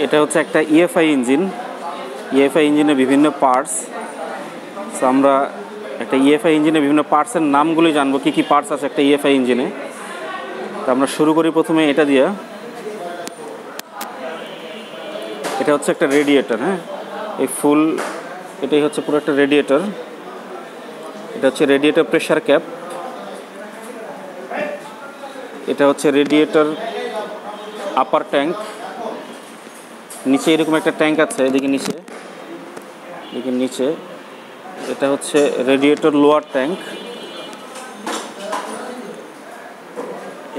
এটা হচ্ছে একটা ইএফআই ইঞ্জিন। ইএফআই ইঞ্জিনের বিভিন্ন পার্টস। সো আমরা একটা ইএফআই ইঞ্জিনের বিভিন্ন পার্টসের নামগুলি জানবো, কী কী পার্টস আছে একটা ইএফআই ইঞ্জিনে। তো আমরা শুরু করি প্রথমে এটা দিয়ে। এটা হচ্ছে একটা রেডিয়েটর। হ্যাঁ, এই ফুল এটাই হচ্ছে পুরো একটা রেডিয়েটর। এটা হচ্ছে রেডিয়েটর প্রেশার ক্যাপ। এটা হচ্ছে রেডিয়েটর আপার ট্যাঙ্ক। নিচে এরকম একটা ট্যাঙ্ক আছে, এদিকে নিচে এটা হচ্ছে রেডিয়েটর লোয়ার ট্যাঙ্ক।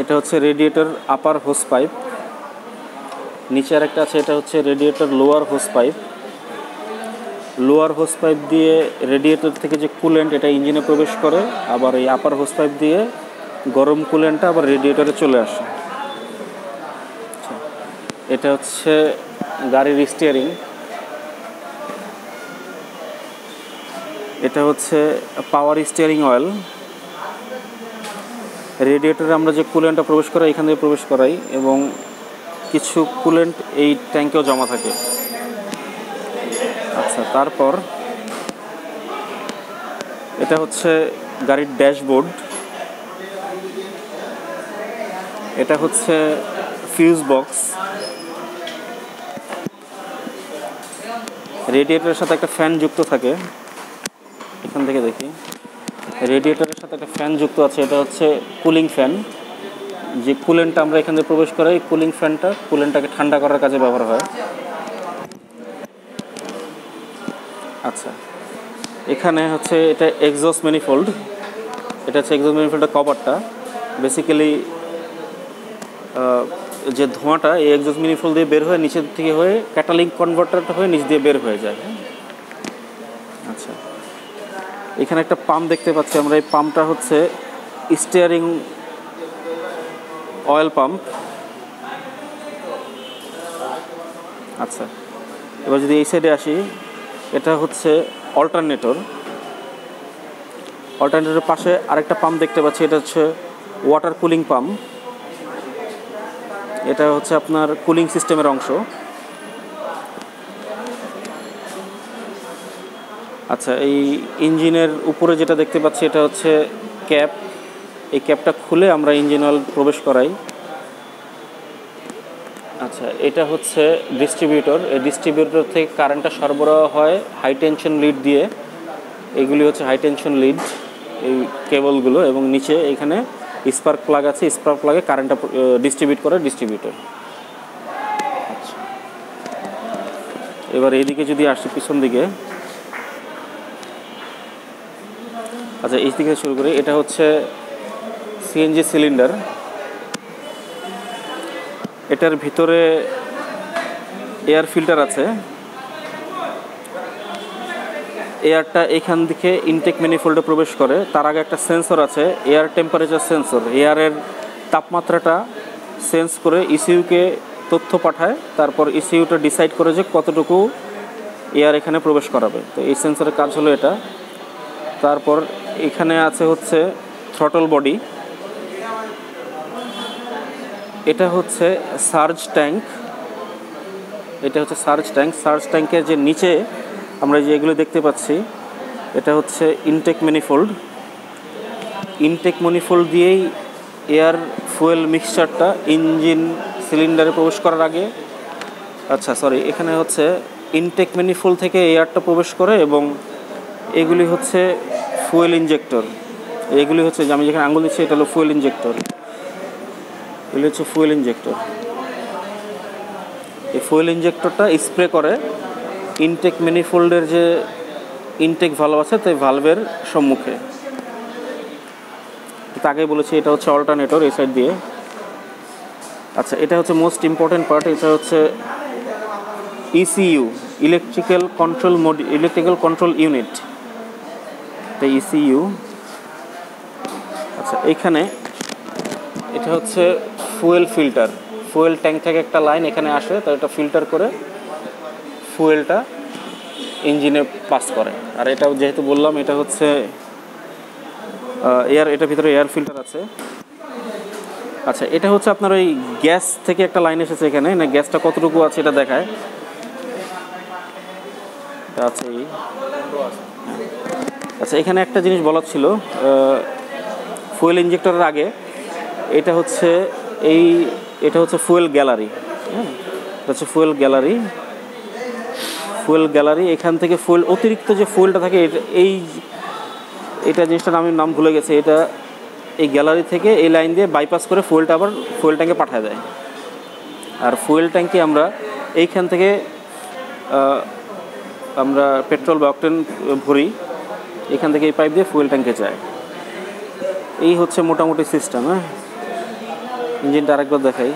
এটা হচ্ছে রেডিয়েটর আপার হোস পাইপ। নিচে আর একটা আছে, এটা হচ্ছে radiator lower hose pipe. Lower hose pipe দিয়ে রেডিয়েটর থেকে যে কুলেন্ট এটা ইঞ্জিনে প্রবেশ করে, আবার এই আপার হোস পাইপ দিয়ে গরম কুলেন্টটা আবার রেডিয়েটরে চলে আসে। এটা হচ্ছে গাড়ির স্টিয়ারিং। এটা হচ্ছে পাওয়ার স্টিয়ারিং অয়েল। রেডিয়েটরে আমরা যে কুলেন্টটা প্রবেশ করাই এখান থেকে প্রবেশ করাই, এবং কিছু কুলেন্ট এই ট্যাঙ্কেও জমা থাকে। আচ্ছা, তারপর এটা হচ্ছে গাড়ির ড্যাশবোর্ড। এটা হচ্ছে ফিউজ বক্স। রেডিয়েটরের সাথে একটা ফ্যান যুক্ত থাকে, এখান থেকে দেখি রেডিয়েটরের সাথে একটা ফ্যান যুক্ত আছে। এটা হচ্ছে কুলিং ফ্যান। যে কুলেন্টটা আমরা এখান থেকে প্রবেশ করাই, কুলিং ফ্যানটা কুলেন্টটাকে ঠান্ডা করার কাজে ব্যবহার হয়। আচ্ছা, এখানে হচ্ছে এটা এক্সজস্ট ম্যানিফোল্ড। এটা হচ্ছে এক্সজস্ট ম্যানিফোল্ডের কভারটা। বেসিক্যালি যে ধোঁয়াটা এই এক্সজস্ট ম্যানিফোল্ড দিয়ে বের হয়ে নিচের থেকে হয়ে ক্যাটালিটিক কনভার্টারটা হয়ে নিচ দিয়ে বের হয়ে যায়। আচ্ছা, এখানে একটা পাম্প দেখতে পাচ্ছি আমরা। এই পাম্পটা হচ্ছে স্টিয়ারিং অয়েল পাম্প। আচ্ছা, এবার যদি এই সাইডে আসি, এটা হচ্ছে অল্টারনেটর। অল্টারনেটরের পাশে আরেকটা পাম্প দেখতে পাচ্ছি, এটা হচ্ছে ওয়াটার কুলিং পাম্প। এটা হচ্ছে আপনার কুলিং সিস্টেমের অংশ। আচ্ছা, এই ইঞ্জিনের উপরে যেটা দেখতে পাচ্ছি এটা হচ্ছে ক্যাপ। এই ক্যাপটা খুলে আমরা ইঞ্জিন অয়েল প্রবেশ করাই। আচ্ছা, এটা হচ্ছে ডিস্ট্রিবিউটর। এই ডিস্ট্রিবিউটর থেকে কারেন্টটা সরবরাহ হয় হাই টেনশন লিড দিয়ে। এগুলি হচ্ছে হাই টেনশন লিড, এই কেবলগুলো। এবং নিচে এখানে স্পার্ক প্লাগ আছে, স্পার্ক প্লাগে কারেন্টটা ডিস্ট্রিবিউট করে ডিস্ট্রিবিউটর। আচ্ছা, এবার এইদিকে যদি আসি পিছন দিকে, আচ্ছা এই দিকে শুরু করি। এটা হচ্ছে সিএনজি সিলিন্ডার। এটার ভিতরে এয়ার ফিল্টার আছে। এয়ারটা এখান থেকে ইনটেক ম্যানিফোল্ডে প্রবেশ করে। তার আগে একটা সেন্সর আছে, এয়ার টেম্পারেচার সেন্সর। এয়ারের তাপমাত্রাটা সেন্স করে ইসিইউকে তথ্য পাঠায়। তারপর ইসিইউটা ডিসাইড করে যে কতটুকু এয়ার এখানে প্রবেশ করাবে। তো এই সেন্সরের কাজ হলো এটা। তারপর এখানে আছে হচ্ছে থ্রটল বডি। এটা হচ্ছে সার্জ ট্যাঙ্ক। এটা হচ্ছে সার্জ ট্যাঙ্ক। সার্জ ট্যাঙ্কের যে নিচে আমরা যে এগুলো দেখতে পাচ্ছি, এটা হচ্ছে ইনটেক ম্যানিফোল্ড। ইনটেক ম্যানিফোল্ড দিয়েই এয়ার ফুয়েল মিক্সচারটা ইঞ্জিন সিলিন্ডারে প্রবেশ করার আগে, আচ্ছা সরি, এখানে হচ্ছে ইনটেক ম্যানিফোল্ড থেকে এয়ারটা প্রবেশ করে, এবং এগুলি হচ্ছে ফুয়েল ইঞ্জেক্টর। এগুলি হচ্ছে যে আমি যেখানে আঙুল দিচ্ছি এটা হলো ফুয়েল ইঞ্জেক্টর। এগুলি হচ্ছে ফুয়েল ইঞ্জেক্টর। এই ফুয়েল ইঞ্জেক্টরটা স্প্রে করে ইনটেক ম্যানিফোল্ডের যে ইনটেক ভালভ আছে তাই ভালভের সম্মুখে। আগেই বলেছি এটা হচ্ছে অল্টারনেটর এই সাইড দিয়ে। আচ্ছা, এটা হচ্ছে মোস্ট ইম্পর্টেন্ট পার্ট। এটা হচ্ছে ইসিইউ, ইলেকট্রিক্যাল কন্ট্রোল ইউনিট। এটা ইসিইউ। আচ্ছা, এইখানে এটা হচ্ছে ফুয়েল ফিল্টার। ফুয়েল ট্যাঙ্ক থেকে একটা লাইন এখানে আসে, তো এটা ফিল্টার করে ফুয়েলটা ইঞ্জিনে পাস করে। আর এটা যেহেতু বললাম এটা হচ্ছে এয়ার, এটার ভিতরে এয়ার ফিল্টার আছে। আচ্ছা, এটা হচ্ছে আপনার ওই গ্যাস থেকে একটা লাইন এসেছে এখানে, না গ্যাসটা কতটুকু আছে এটা দেখায়। এটা আছে। আচ্ছা, এখানে একটা জিনিস বলার ছিল, ফুয়েল ইঞ্জেক্টরের আগে এটা হচ্ছে এটা হচ্ছে ফুয়েল গ্যালারি। হ্যাঁ, এটা হচ্ছে ফুয়েল গ্যালারি। ফুয়েল গ্যালারি, এখান থেকে ফুয়েল, অতিরিক্ত যে ফুয়েলটা থাকে এটা জিনিসটার আমি নাম ভুলে গেছি। এটা এই গ্যালারি থেকে এই লাইন দিয়ে বাইপাস করে ফুয়েলটা আবার ফুয়েল ট্যাঙ্কে পাঠায় দেয়। আর ফুয়েল ট্যাঙ্কে আমরা এইখান থেকে আমরা পেট্রোল বা অকটেন ভরি, এখান থেকে এই পাইপ দিয়ে ফুয়েল ট্যাঙ্কে যায়। এই হচ্ছে মোটামুটি সিস্টেম। হ্যাঁ, ইঞ্জিনটা আরেকবার দেখাই।